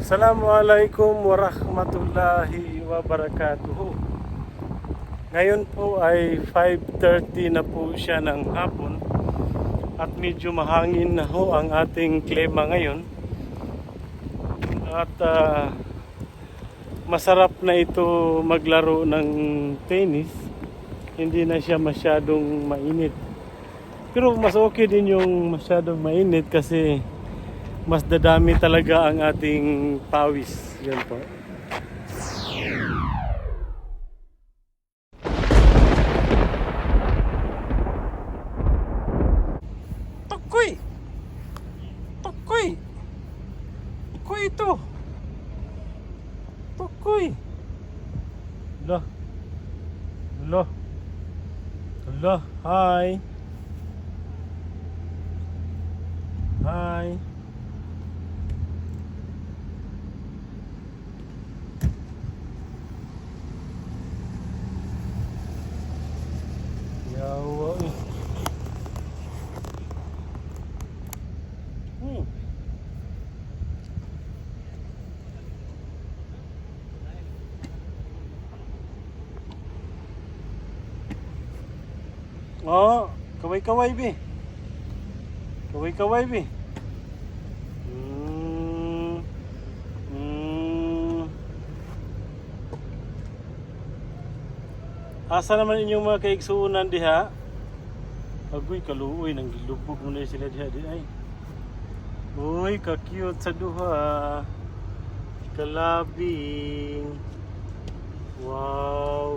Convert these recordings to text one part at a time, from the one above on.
Assalamualaikum warahmatullahi wabarakatuh. Ngayon po ay 5:30 na po siya ng hapon at medyo mahangin na ho ang ating klima ngayon. At masarap na ito maglaro ng tennis. Hindi na siya masyadong mainit. Pero mas okay din yung masyadong mainit kasi mas dadami talaga ang ating pawis. Yan po. Tukoy! Tukoy! Tukoy ito! Tukoy! Hala! Hala! Hala! Hi! Hi! Yawa eh. Oh, kaway-kaway be. Kaway-kaway be. Asa naman inyong mga kaigsuunan diha? Agoy kaluoy nang gilubog mo na sila diha di ay. Uy, ka-cute sa duha. Kalabing. Wow.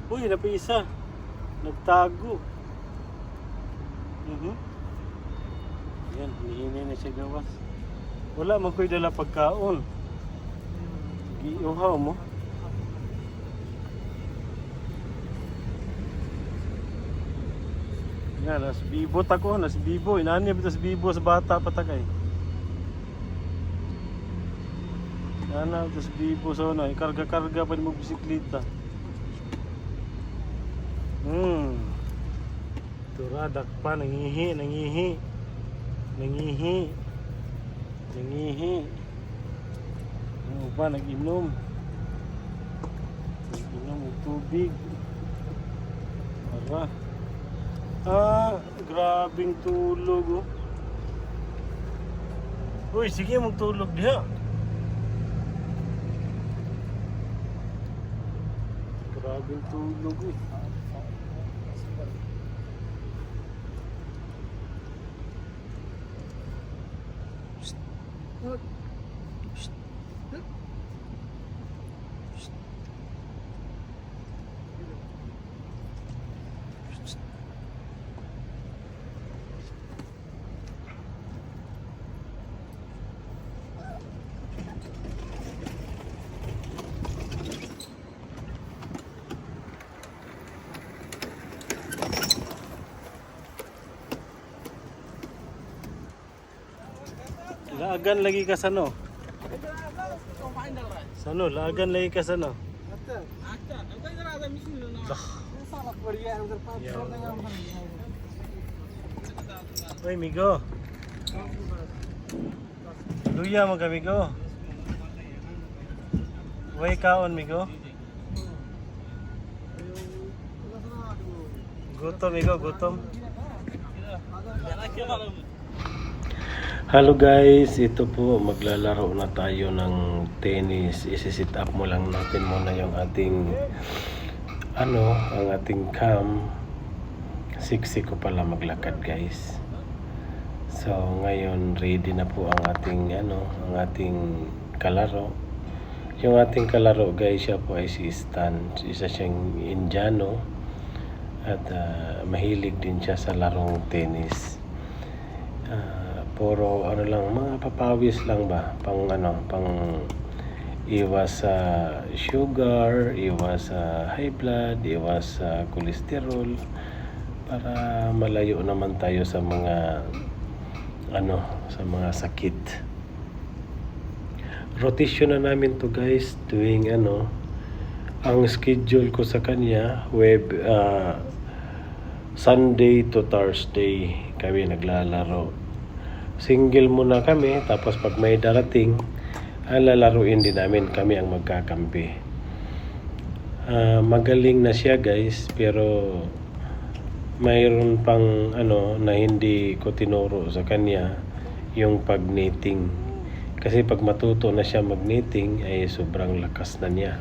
Uy, napisa. Nagtago. Yan, hinihinay na siya gawas. Wala man ko'y dala pagkaon. Giuhaw mo. Yan, nas bibot ako, nas bibo. Inaan niya bitas bibo sa bata patakay. Yan na, tas bibo sa una. Karga-karga pa ni mo bisikleta. Turadak pa, nangihi. Nangihi. Ano pa, nag-inom. Nag-inom ng tubig. Para. Grabing tulog oh. Uy, sige magtulog diha. Grabing tulog eh. Laagan lagi ka sa no? Sano? Laagan lagi ka sa no? Uy, migo. Luya mo ka, migo. Uy, kaon, migo. Gutom, migo, gutom. Hello guys, ito po maglalaro na tayo ng tennis. Isi-sit up mo lang natin muna yung ating ang ating cam. Siksi ko pala maglakad guys. So ngayon ready na po ang ating ang ating kalaro. Yung ating kalaro guys, siya po ay si Stan. Isa siyang Indiano at mahilig din siya sa larong tennis. Puro lang, mga papawis lang ba, pang iwas sa sugar, iwas sa high blood, iwas sa cholesterol, para malayo naman tayo sa mga sa mga sakit. Rotation na namin to guys, tuwing ang schedule ko sa kanya Sunday to Thursday kami naglalaro. Single muna kami, tapos pag may darating lalaruin din namin, kami ang magkakampi. Magaling na siya guys, pero mayroon pang na hindi ko tinuro sa kanya, yung pag-knitting. Kasi pag matuto na siya mag-knitting ay sobrang lakas na niya.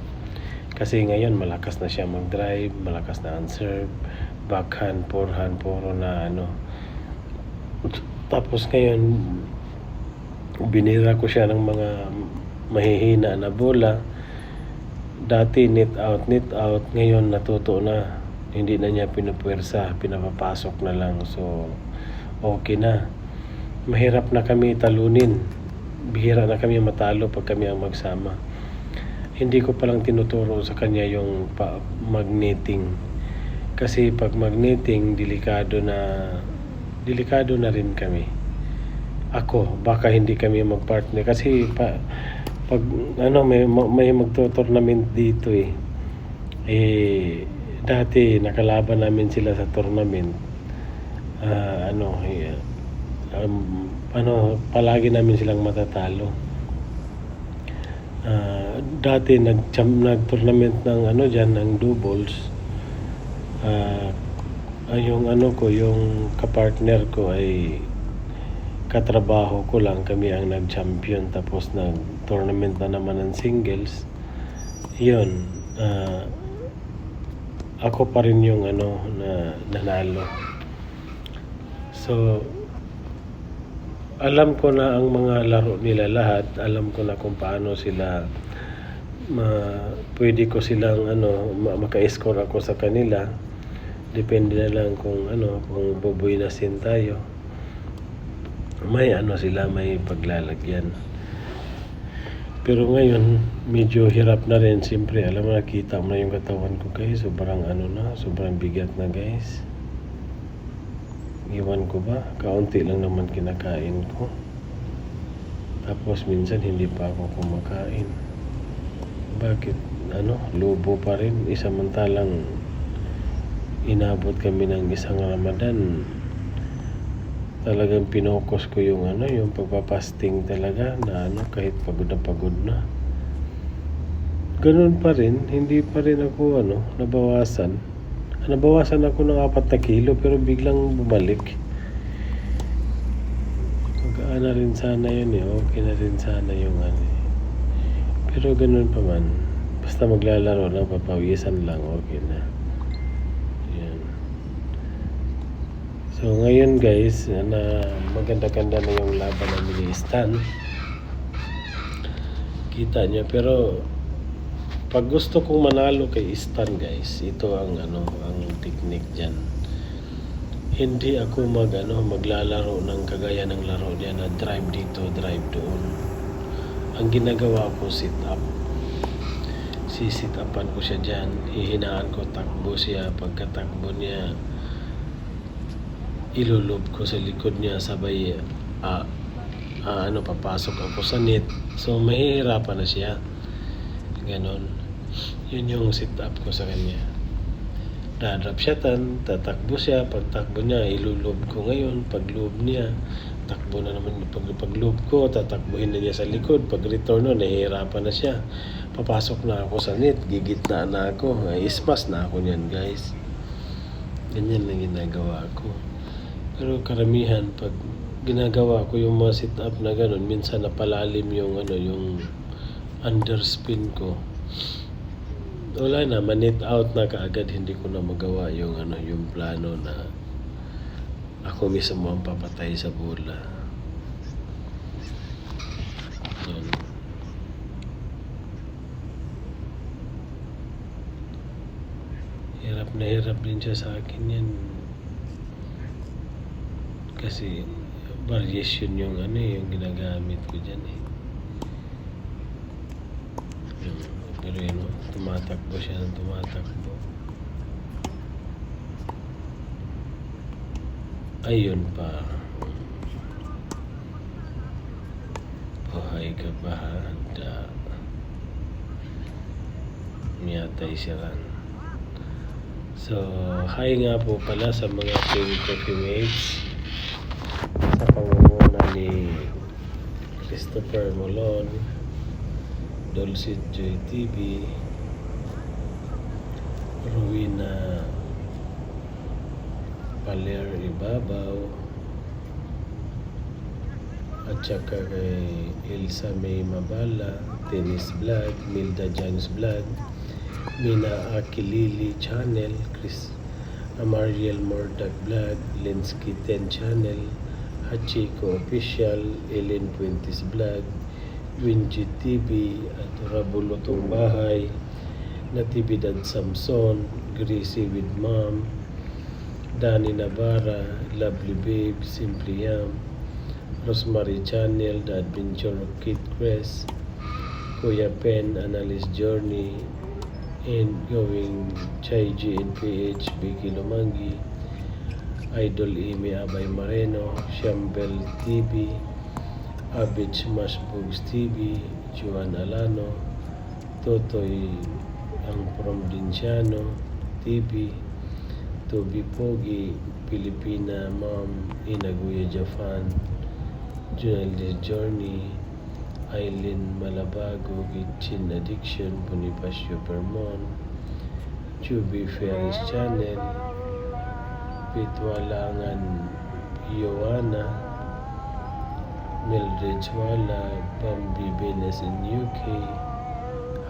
Kasi ngayon malakas na siya mag-drive, malakas na serve, backhand, forehand, puro na Tapos ngayon binira ko siya ng mga mahihina na bola. Dati knit out, ngayon natuto na. Hindi na niya pinupuwersa, pinapapasok na lang. So, okay na. Mahirap na kami talunin. Bihira na kami matalo pag kami ang magsama. Hindi ko palang tinuturo sa kanya yung mag-knitting. Kasi pag mag-knitting, delikado na rin kami. Ako, baka hindi kami mag-partner. Kasi pag may magto-tournament dito dati nakalaban namin sila sa tournament. Palagi namin silang matatalo. Dati nag-tournament ng ng doubles. Yung kapartner ko ay katrabaho ko lang, kami ang nag-champion, tapos nag-tournament na naman ng singles. Yun, ako pa rin yung na nanalo. So, alam ko na ang mga laro nila lahat, alam ko na kung paano sila pwede ko silang maka-score ako sa kanila. Depende na lang kung kung boboy na sin tayo. May sila, may paglalagyan. Pero ngayon, medyo hirap na rin. Siyempre, alam mo, nakita mo na yung katawan ko guys. Sobrang bigat na guys. Iwan ko ba? Kaunti lang naman kinakain ko. Tapos minsan hindi pa ako kumakain. Bakit? Lubo pa rin. Samantalang inabot kami ng isang Ramadan. Talagang pinokos ko yung yung pagpapasting talaga na kahit pagod na. Ganun pa rin, hindi pa rin ako nabawasan. Nabawasan ako ng 4 na kilo pero biglang bumalik. Magaan na rin sana yun okay na rin sana yung Pero ganun pa man, basta maglalaro na, papawisan lang, okay na. So ngayon guys, maganda-ganda na yung laban namin ni Stan. Kita niya, pero pag gusto kong manalo kay Stan guys, ito ang ang technique diyan. Hindi ako maglalaro ng kagaya ng laro niya na drive dito, drive doon. Ang ginagawa ko, sit up. Sit upan ko siya diyan, hihinaan ko, takbo siya, pagkatakbo niya ilulub ko sa likod niya, sabay papasok ako sa net. So mahihirapan na siya. Ganon. Yun yung sit up ko sa kanya. Dadrop siya, tatakbo siya, pagtakbo niya ilulub ko. Ngayon paglub niya, takbo na naman. Paglub ko, tatakbuhin na niya sa likod. Pag return nahihirapan na siya. Papasok na ako sa net, gigitna na ako, ispas na ako niyan guys. Ganyan lang ginagawa ko. Pero karamihan, pag ginagawa ko yung mga sit-up na gano'n, minsan napalalim yung yung underspin ko. Wala na, manit out na kaagad, hindi ko na magawa yung yung plano na ako mismo ang papatay sa bola. Yun. Hirap din siya sa akin yan. Kasi variation yung yung ginagamit ko dyan Pero tumatakbo siya ng tumatakbo. Ayun pa. Buhay ka ba? Miyatay siya ran. So, hi nga po pala sa mga coffee mates. Sa pangunguna ni Christopher Molon, Dulcet Joy TV, Rowena Paler Ibabaw, at saka kay Elsa May Mabala, Tennis Vlog, Milda James Vlog, Mina Akilili Channel, Chris Amariel Mordag Vlog, Linsky 10 Channel, Hachiko Official, Ellen Puentes Vlog, Winji TV, at Rabulotong Bahay, Natividad Samson, Greasy with Mom, Dani Navarra, Lovely Babe, Simply Yam, Rosemary Channel, The Adventure of Kid Crest, Kuya Pen, Analyst Journey, and Going Chai GNPH, Vicky Lumangi, Idol Amy Abay Moreno, Shambel TV, Abich Mashbugs TV, Juan Alano, Totoy ang Provinciano TV, Toby Pogi, Pilipina Mom, Inaguya Japan, Journalist Journey, Aileen Malabago, Gitchin Addiction, Bonifacio Vermon, Chubby Ferris Channel, Pitwalangan Ioana, Mildred Wala, Bambi Benes in UK,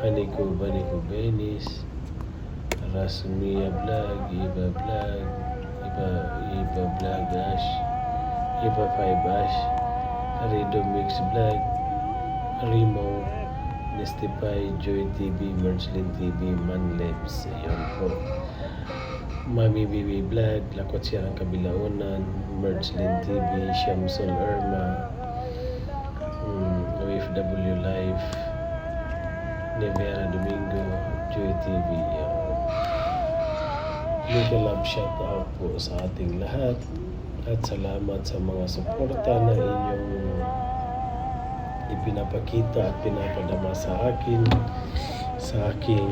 Haniko Baniko Benis, Rasmia Vlog, Iba Vlog, Iba Vlog Ash, Iba 5 Ash, Rido Mix Vlog, Rimo, Nestify, Joy TV, Merchlin TV, Manlebs, ayun po. Mami Bibi Vlog, Lakot Siyang Kabilaunan, Merchlin TV, Shamsol Irma, OFW Life, Nevera Domingo, Joy TV. Mega love shout out po sa ating lahat at salamat sa mga suporta na inyong ipinapakita at pinapadama sa akin sa aking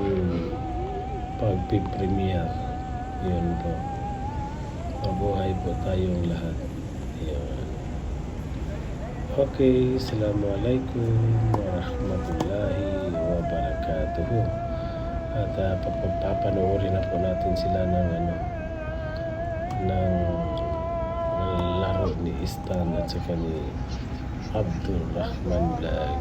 pagpipremiere. Yun po. Mabuhay po tayong lahat. Yun. Okay, Assalamualaikum warahmatullahi wabarakatuh. At papanoorin na po natin sila ng laro ni Stan at saka ni Abdul Rahman Vlog.